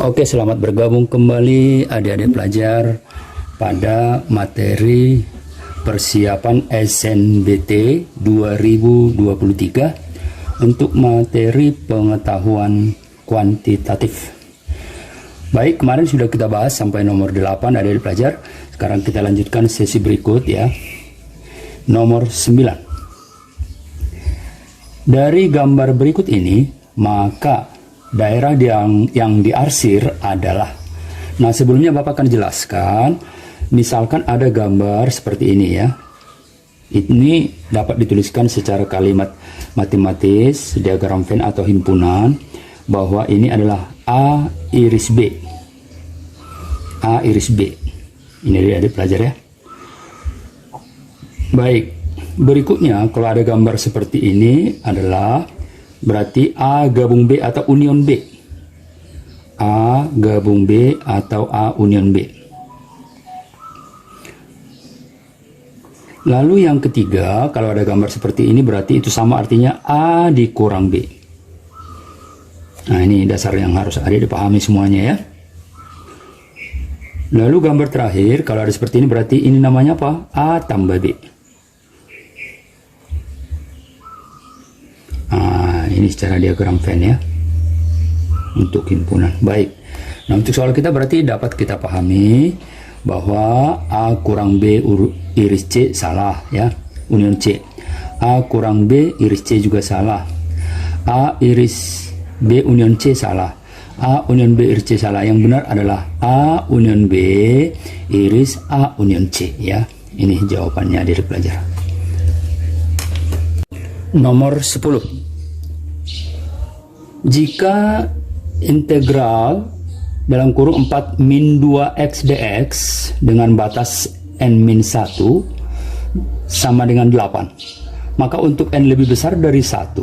Oke, selamat bergabung kembali adik-adik pelajar pada materi persiapan SNBT 2023 untuk materi pengetahuan kuantitatif. Baik, kemarin sudah kita bahas sampai nomor 8 adik-adik pelajar. Sekarang kita lanjutkan sesi berikut ya. Nomor 9. Dari gambar berikut ini, maka daerah yang diarsir adalah, nah sebelumnya Bapak akan jelaskan, misalkan ada gambar seperti ini ya, ini dapat dituliskan secara kalimat matematis, diagram Venn atau himpunan, bahwa ini adalah A iris B, A iris B, ini adik-adik pelajar ya. Baik, berikutnya kalau ada gambar seperti ini adalah berarti A gabung B atau union B. A gabung B atau A union B. Lalu yang ketiga, kalau ada gambar seperti ini berarti itu sama artinya A dikurang B. Nah ini dasar yang harus ada dipahami semuanya ya. Lalu gambar terakhir, kalau ada seperti ini berarti ini namanya apa? A tambah B. Ini secara diagram Venn ya, untuk himpunan. Baik, nah untuk soal kita berarti dapat kita pahami bahwa A kurang B iris C salah ya, union C. A kurang B iris C juga salah. A iris B union C salah. A union B iris C salah. Yang benar adalah A union B iris A union C ya. Ini jawabannya dari pelajar. Nomor 10. Jika integral dalam kurung 4 min 2x dx dengan batas n min 1 sama dengan 8, maka untuk n lebih besar dari 1,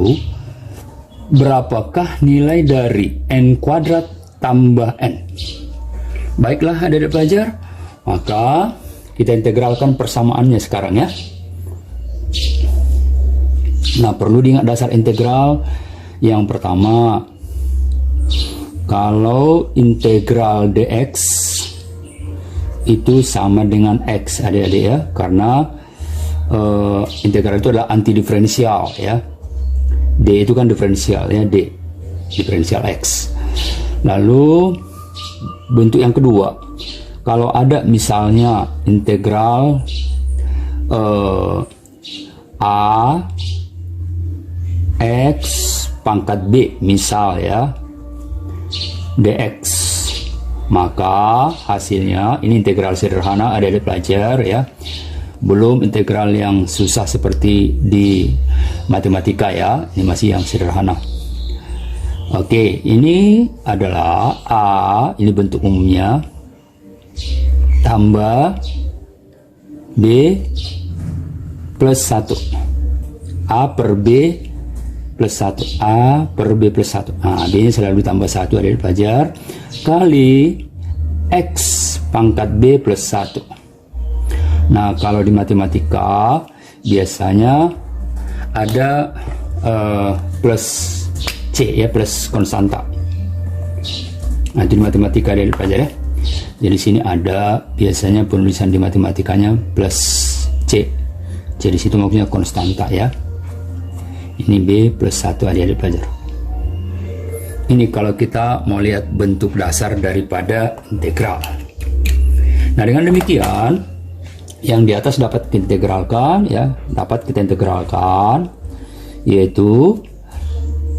berapakah nilai dari n kuadrat tambah n? Baiklah adik-adik pelajar, maka kita integralkan persamaannya sekarang ya. Nah, perlu diingat dasar integral. Yang pertama, kalau integral dx itu sama dengan x adik-adik ya, karena integral itu adalah antidiferensial ya. D itu kan diferensial ya, D diferensial x. Lalu bentuk yang kedua, kalau ada misalnya integral A x pangkat B misal ya, dx, maka hasilnya ini integral sederhana adik-adik pelajar ya, belum integral yang susah seperti di matematika ya, ini masih yang sederhana. Oke, ini adalah A, ini bentuk umumnya, tambah B plus 1, A per B plus 1, A per B plus 1. Nah, B ini selalu ditambah 1 adik pelajar, kali X pangkat B plus 1. Nah, kalau di matematika biasanya ada plus C ya, plus konstanta. Nah, itu di matematika adik pelajar ya. Jadi sini ada biasanya penulisan di matematikanya plus C. Jadi situ maksudnya konstanta ya. Ini B plus 1 adik-adik pelajar. Ini kalau kita mau lihat bentuk dasar daripada integral. Nah, dengan demikian yang di atas dapat kita integralkan ya, dapat kita integralkan, yaitu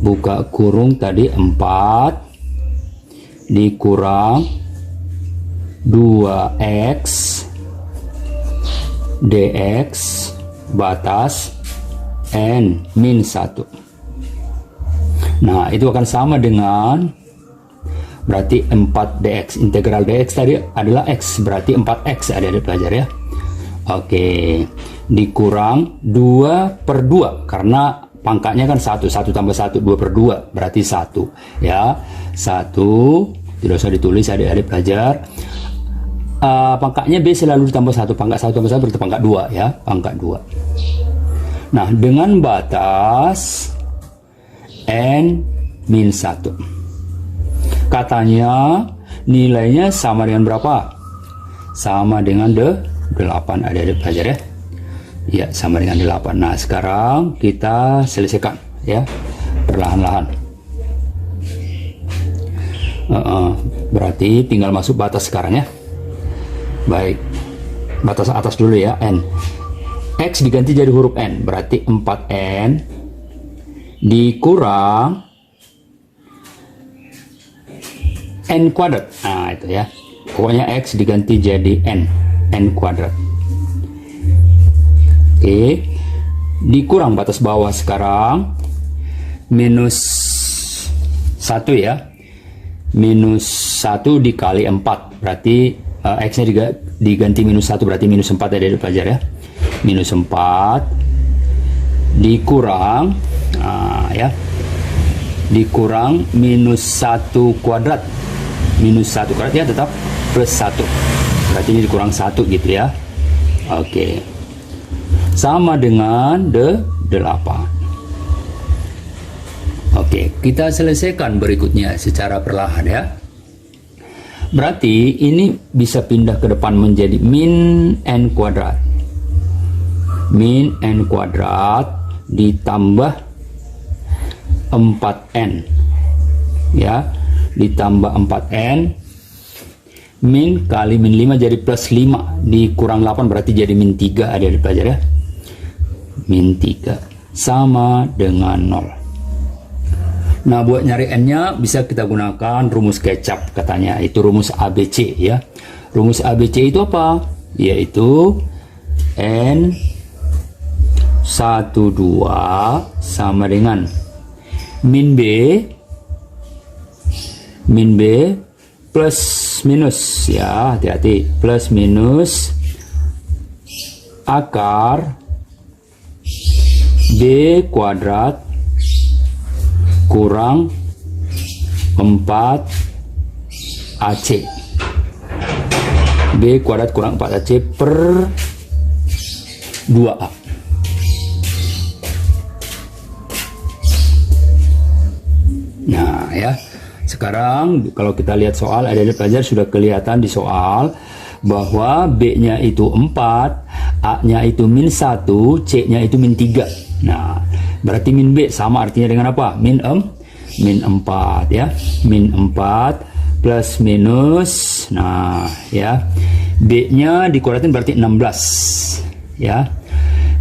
buka kurung tadi 4 dikurang 2x dx batas n min 1. Nah, itu akan sama dengan berarti 4 dx. Integral dx tadi adalah x, berarti 4x adik-adik pelajar ya. Oke, dikurang 2 per 2 karena pangkatnya kan 1 tambah 1 2 per 2 berarti 1 ya. 1 tidak usah ditulis adik-adik pelajar. Pangkatnya B selalu ditambah 1, pangkat 1 tambah 1 berarti pangkat 2 ya, pangkat 2. Nah, dengan batas n min 1. Katanya nilainya sama dengan berapa? Sama dengan 8 adik-adik pelajar ya. Ya, sama dengan 8. Nah, sekarang kita selesaikan ya, perlahan-lahan. Berarti tinggal masuk batas sekarang ya. Baik, batas atas dulu ya, N. X diganti jadi huruf N, berarti 4N dikurang N kuadrat. Nah, itu ya. Pokoknya X diganti jadi N kuadrat. Oke, dikurang batas bawah sekarang minus 1 ya, minus 1 dikali 4 berarti X nya diganti minus 1 berarti minus 4 ya dari pelajar ya, minus 4 dikurang ya, dikurang minus 1 kuadrat, minus 1 kuadrat ya tetap plus 1 berarti ini dikurang 1 gitu ya. Oke, sama dengan 8. Oke, kita selesaikan berikutnya secara perlahan ya. Berarti ini bisa pindah ke depan menjadi min N kuadrat. Min N kuadrat ditambah 4N ya, ditambah 4N, min kali min 5 jadi plus 5 dikurang 8 berarti jadi min 3 ada di pelajar ya. Min 3 sama dengan 0. Nah, buat nyari N-nya bisa kita gunakan rumus kecap katanya, itu rumus ABC ya. Rumus ABC itu apa? Yaitu N 1, 2 sama dengan min B plus minus ya, hati-hati, plus minus akar B kuadrat kurang 4AC. B kuadrat kurang 4AC per 2A. Nah ya, sekarang kalau kita lihat soal, adik-adik pelajar sudah kelihatan di soal bahwa B-nya itu 4, A-nya itu min 1, C-nya itu min 3. Nah, berarti min B sama artinya dengan apa? Min 4 ya. Min 4 plus minus. Nah, ya. B-nya dikuadratkan berarti 16. Ya.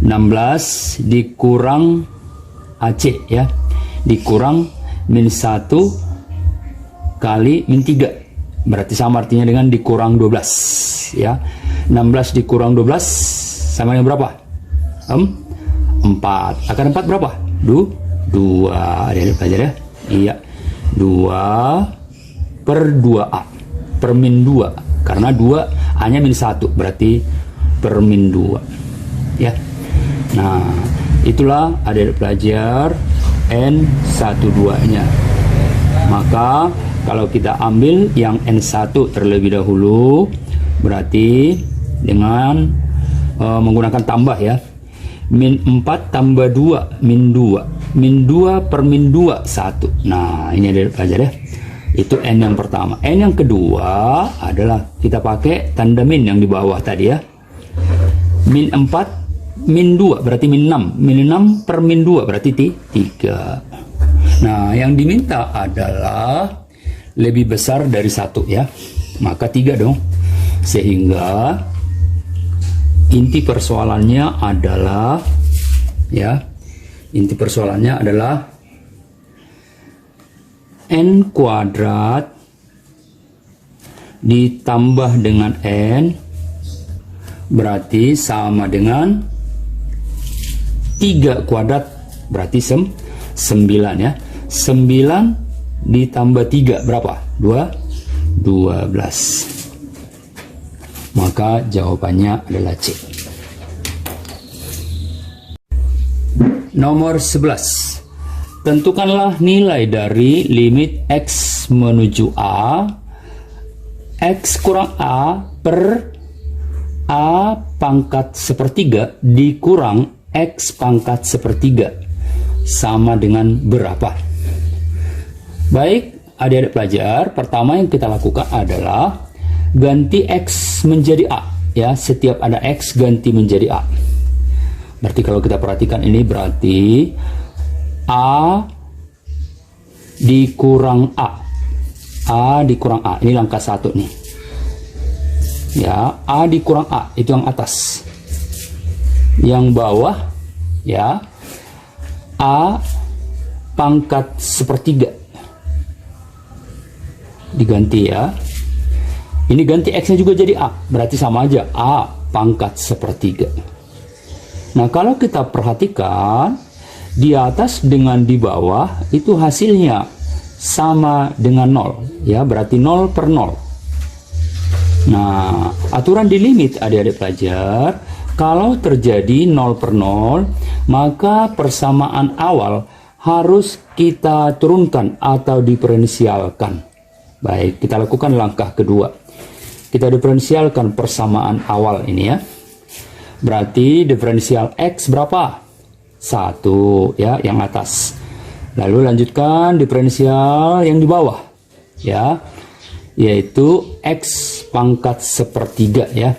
16 dikurang AC ya. Dikurang min 1 kali min 3. Berarti sama artinya dengan dikurang 12 ya. 16 dikurang 12 sama dengan berapa? 4. Akar 4 berapa? 2. Ada pelajar ya? Iya. 2 per 2A per min 2 karena 2 hanya min 1 berarti per min 2 ya. Nah, itulah adik pelajar N12 nya. Maka kalau kita ambil yang N1 terlebih dahulu, berarti dengan menggunakan tambah ya, min 4 tambah 2 min 2, min 2 per min 2 1. Nah, ini ada pelajar ya, itu N yang pertama. N yang kedua adalah kita pakai tanda min yang di bawah tadi ya, min 4 min 2 berarti min 6, min 6 per min 2 berarti 3. Nah, yang diminta adalah lebih besar dari 1 ya, maka 3 dong. Sehingga inti persoalannya adalah ya, inti persoalannya adalah N kuadrat ditambah dengan N berarti sama dengan 3 kuadrat berarti 9 ya. 9 ditambah 3 berapa? 12. Maka jawabannya adalah C. Nomor 11. Tentukanlah nilai dari limit X menuju A, X kurang A per A pangkat sepertiga dikurang X pangkat sepertiga sama dengan berapa? Baik, adik-adik pelajar, pertama yang kita lakukan adalah ganti X menjadi A. Ya, setiap ada X ganti menjadi A. Berarti kalau kita perhatikan ini berarti A dikurang A. A dikurang A. Ini langkah 1 nih. Ya, A dikurang A itu yang atas. Yang bawah ya, A pangkat sepertiga. Diganti ya. Ini ganti X-nya juga jadi A. Berarti sama aja, A pangkat sepertiga. Nah, kalau kita perhatikan, di atas dengan di bawah itu hasilnya sama dengan 0. Ya, berarti 0 per 0. Nah, aturan di limit adik-adik pelajar, kalau terjadi 0 per 0, maka persamaan awal harus kita turunkan atau diferensialkan. Baik, kita lakukan langkah kedua. Kita diferensialkan persamaan awal ini ya. Berarti diferensial X berapa? 1 ya, yang atas. Lalu lanjutkan diferensial yang di bawah ya, yaitu X pangkat sepertiga ya.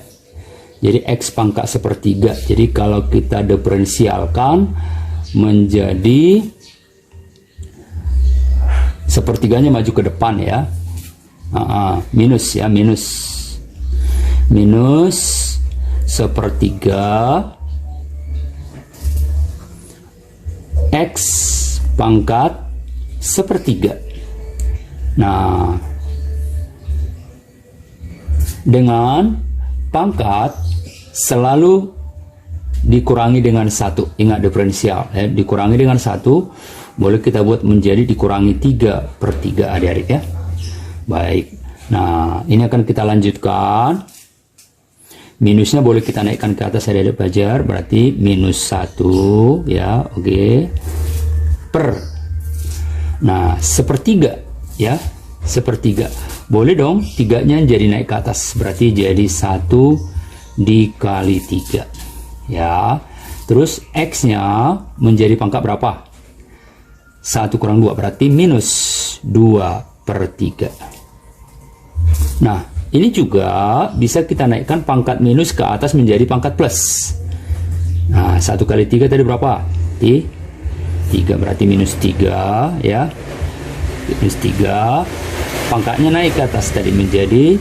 Jadi X pangkat sepertiga. Jadi kalau kita diferensialkan menjadi sepertiganya maju ke depan ya. Minus ya, minus sepertiga X pangkat sepertiga. Nah, dengan pangkat selalu dikurangi dengan 1. Ingat diferensial ya, dikurangi dengan 1 boleh kita buat menjadi dikurangi 3/3 adik-adik ya. Baik, nah ini akan kita lanjutkan. Minusnya boleh kita naikkan ke atas adik-adik pelajar, berarti minus 1 ya, oke. Per, nah sepertiga ya, sepertiga. Boleh dong, 3-nya jadi naik ke atas, berarti jadi 1 dikali 3 ya. Terus X-nya menjadi pangkat berapa? 1 kurang 2, berarti minus 2/3. Nah, ini juga bisa kita naikkan pangkat minus ke atas menjadi pangkat plus. Nah, 1 kali 3 tadi berapa? 3, berarti minus 3 ya. Minus 3. Pangkatnya naik ke atas tadi menjadi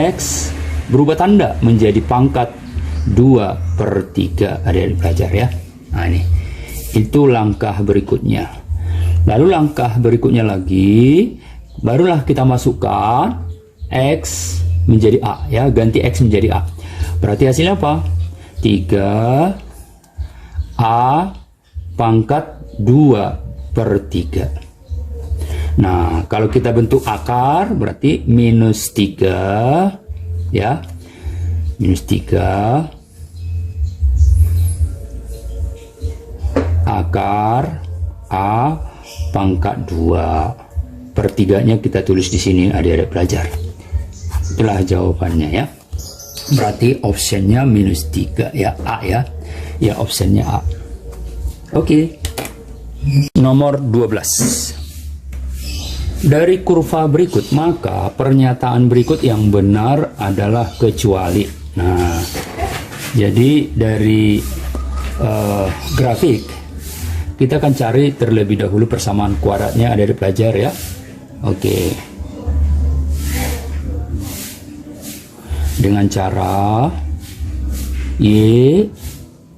X, berubah tanda menjadi pangkat 2/3 adik-adik pelajar ya. Nah, ini. Itu langkah berikutnya. Lalu langkah berikutnya lagi, barulah kita masukkan X menjadi A ya, ganti X menjadi A. Berarti hasilnya apa? 3 A pangkat 2/3. Nah, kalau kita bentuk akar berarti minus 3 ya. Minus 3 akar A pangkat 2/3-nya kita tulis di sini adik-adik pelajar. Itulah jawabannya ya. Berarti optionnya minus 3 ya, A ya. Ya, optionnya A. Oke. Nomor 12. Dari kurva berikut, maka pernyataan berikut yang benar adalah kecuali. Nah, jadi dari grafik kita akan cari terlebih dahulu persamaan kuadratnya adik-adik pelajar ya. Oke. Dengan cara Y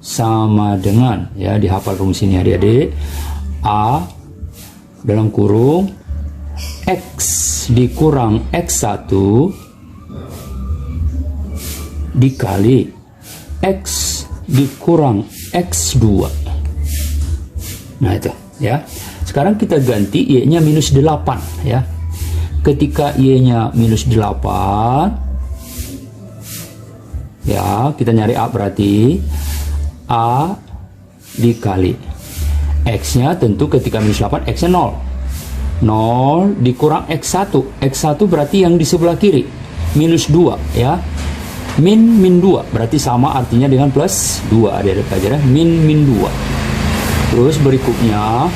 sama dengan ya, dihafal rumus ini adik-adik, A dalam kurung X dikurang X1 dikali X dikurang X2. Nah itu ya. Sekarang kita ganti Y-nya minus 8 ya. Ketika Y-nya minus 8 ya, kita nyari A, berarti A dikali X-nya tentu ketika minus 8 X-nya 0 dikurang X1. X1 berarti yang di sebelah kiri minus 2 ya. Min 2 berarti sama artinya dengan plus 2 adik-adik pelajar ya. Min 2. Terus berikutnya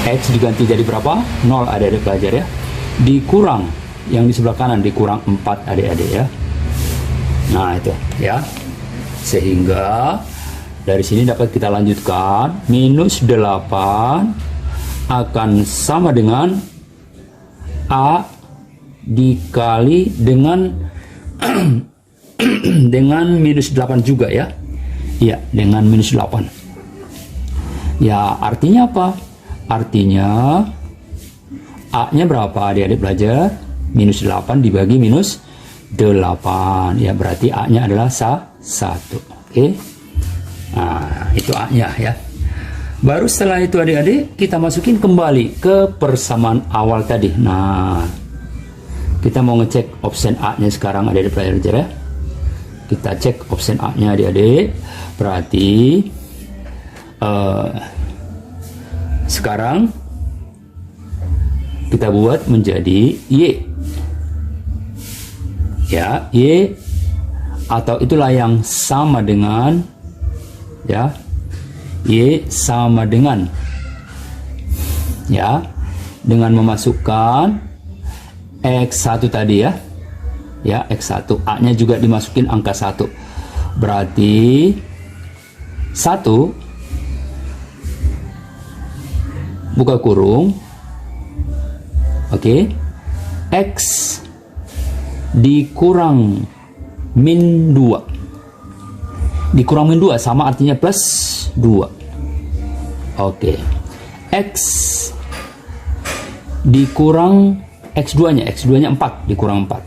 X diganti jadi berapa? 0 adik-adik pelajar ya. dikurang yang di sebelah kanan dikurang 4 adik-adik ya. Nah itu ya, sehingga dari sini dapat kita lanjutkan minus 8 akan sama dengan A dikali dengan dengan minus 8 juga ya. Iya, dengan minus 8. Ya, artinya apa? Artinya A-nya berapa adik-adik belajar? Minus 8 dibagi minus 8. Ya, berarti A-nya adalah 1. Oke. Nah, itu A-nya ya. Baru setelah itu adik-adik kita masukin kembali ke persamaan awal tadi. Nah, kita mau ngecek option A-nya sekarang adik-adik belajar ya. Kita cek option A-nya adik-adik. Berarti sekarang kita buat menjadi Y. Ya, Y atau itulah yang sama dengan ya. Y sama dengan ya, dengan memasukkan X1 tadi ya. Ya, X1, A-nya juga dimasukin angka 1. Berarti 1 buka kurung, oke, X dikurang min 2. Dikurang min 2 sama artinya plus 2. Oke. X dikurang X2 nya, X2 nya 4 dikurang 4.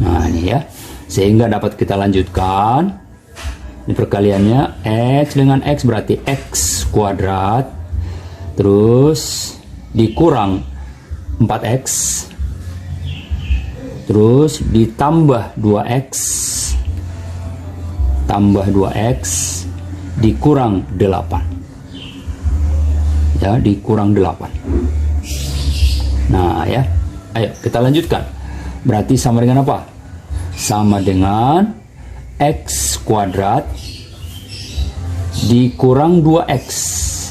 Nah ini ya, sehingga dapat kita lanjutkan. Ini perkaliannya X dengan X berarti X kuadrat terus dikurang 4X terus ditambah 2X tambah 2X dikurang 8 ya, dikurang 8. Nah ya, ayo kita lanjutkan. Berarti sama dengan apa? Sama dengan X kuadrat dikurang 2X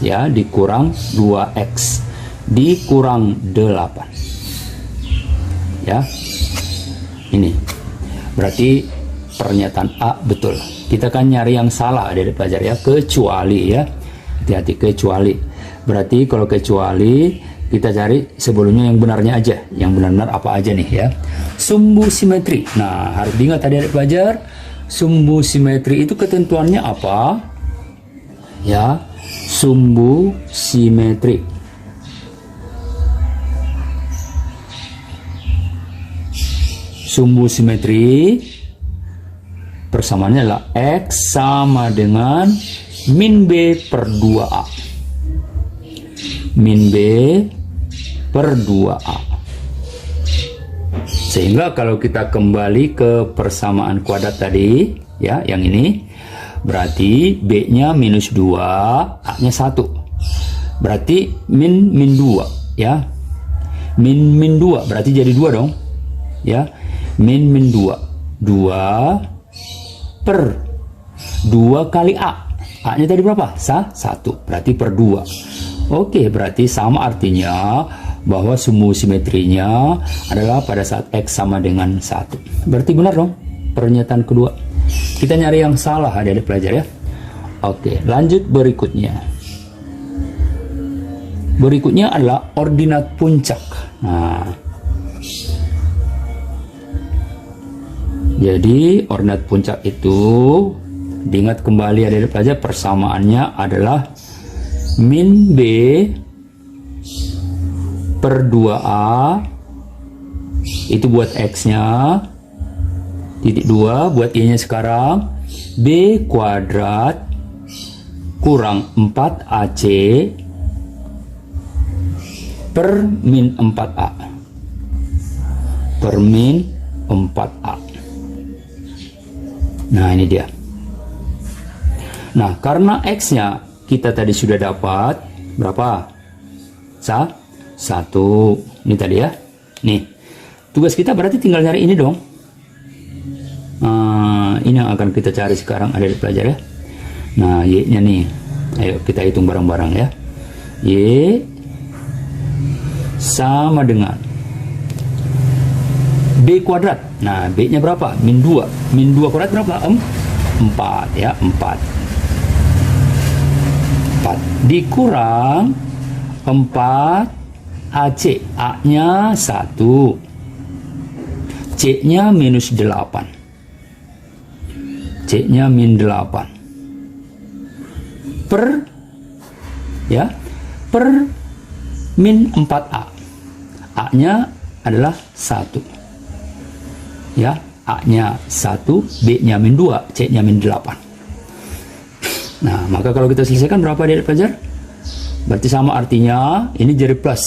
ya, dikurang 2X dikurang 8 ya. Ini berarti pernyataan A betul. Kita kan nyari yang salah adik-adik pelajar ya, kecuali ya, hati-hati, kecuali. Berarti kalau kecuali kita cari sebelumnya yang benarnya aja, yang benar-benar apa aja nih ya. Sumbu simetri. Nah, harus diingat adik-adik pelajar, sumbu simetri itu ketentuannya apa? Ya, sumbu simetri. Sumbu simetri persamaannya adalah X sama dengan min B per 2A. Min B per 2A. Sehingga kalau kita kembali ke persamaan kuadrat tadi ya, yang ini berarti B-nya minus 2, A-nya 1. Berarti min 2 ya. Min 2 berarti jadi 2 dong. Ya. Min 2. 2 per 2 kali A. A-nya tadi berapa? 1. Berarti per 2. Oke, berarti sama artinya bahwa sumbu simetrinya adalah pada saat X sama dengan 1. Berarti benar dong pernyataan kedua. Kita nyari yang salah adik-adik pelajar ya. Oke, lanjut berikutnya. Berikutnya adalah ordinat puncak. Nah, jadi ordinat puncak itu diingat kembali adik-adik pelajar, persamaannya adalah min B per 2A itu buat X-nya, titik 2 buat Y-nya sekarang, B kuadrat kurang 4AC per min 4A per min 4A. Nah ini dia. Nah karena X-nya kita tadi sudah dapat berapa? 1. Ini tadi ya. Nih, tugas kita berarti tinggal nyari ini dong. Ini yang akan kita cari sekarang adik-adik pelajar ya. Nah, Y-nya nih. Ayo kita hitung bareng-bareng ya. Y sama dengan B kuadrat. Nah, B nya berapa? Min 2. Min 2 kuadrat berapa? 4 ya, 4 dikurang 4 AC. A nya 1, C nya minus 8, C nya min 8 per min 4A. A nya adalah 1 ya, A nya 1, B nya min 2, C nya min 8. Nah, maka kalau kita selesaikan berapa adik pelajar? Berarti sama, artinya ini jadi plus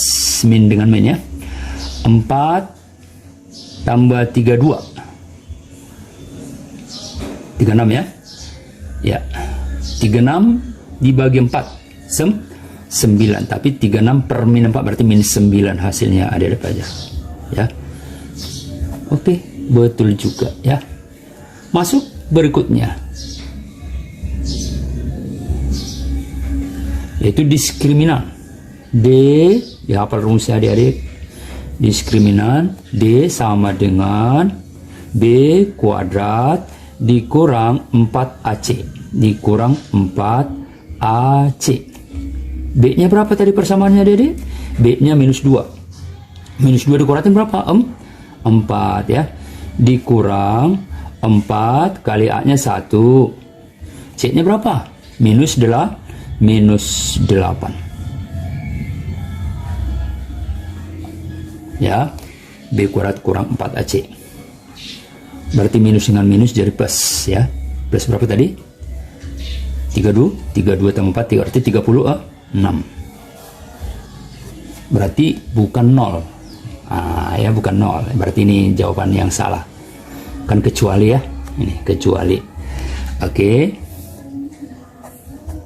min dengan min ya. 4 tambah 32, 36 ya. Ya, 36 dibagi 4 9, tapi 36 per min 4 berarti min 9 hasilnya adik pelajar ya. Oke, betul juga ya. Masuk berikutnya, yaitu diskriminan. D, dihafal rumusnya adik-adik. Diskriminan D sama dengan B kuadrat dikurang 4AC dikurang 4AC. B nya berapa tadi persamaannya adik-adik? B nya minus 2. Minus 2 dikuratin berapa? 4 ya. Dikurang 4 kali A nya 1. C nya berapa? Minus 8. Ya, B kuadrat kurang 4AC. Berarti minus dengan minus jadi plus ya. Plus berapa tadi? 32 tambah 4 berarti 36. Berarti bukan 0. Ya bukan 0. Berarti ini jawaban yang salah. Kan kecuali ya. Ini kecuali. Oke.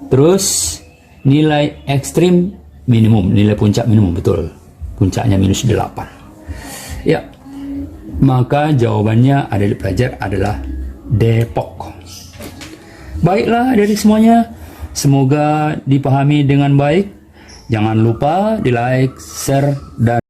Terus nilai ekstrim minimum, nilai puncak minimum, betul. Puncaknya minus 8. Ya. Maka jawabannya adik pelajar adalah Depok. Baiklah adik semuanya, semoga dipahami dengan baik. Jangan lupa di like, share, dan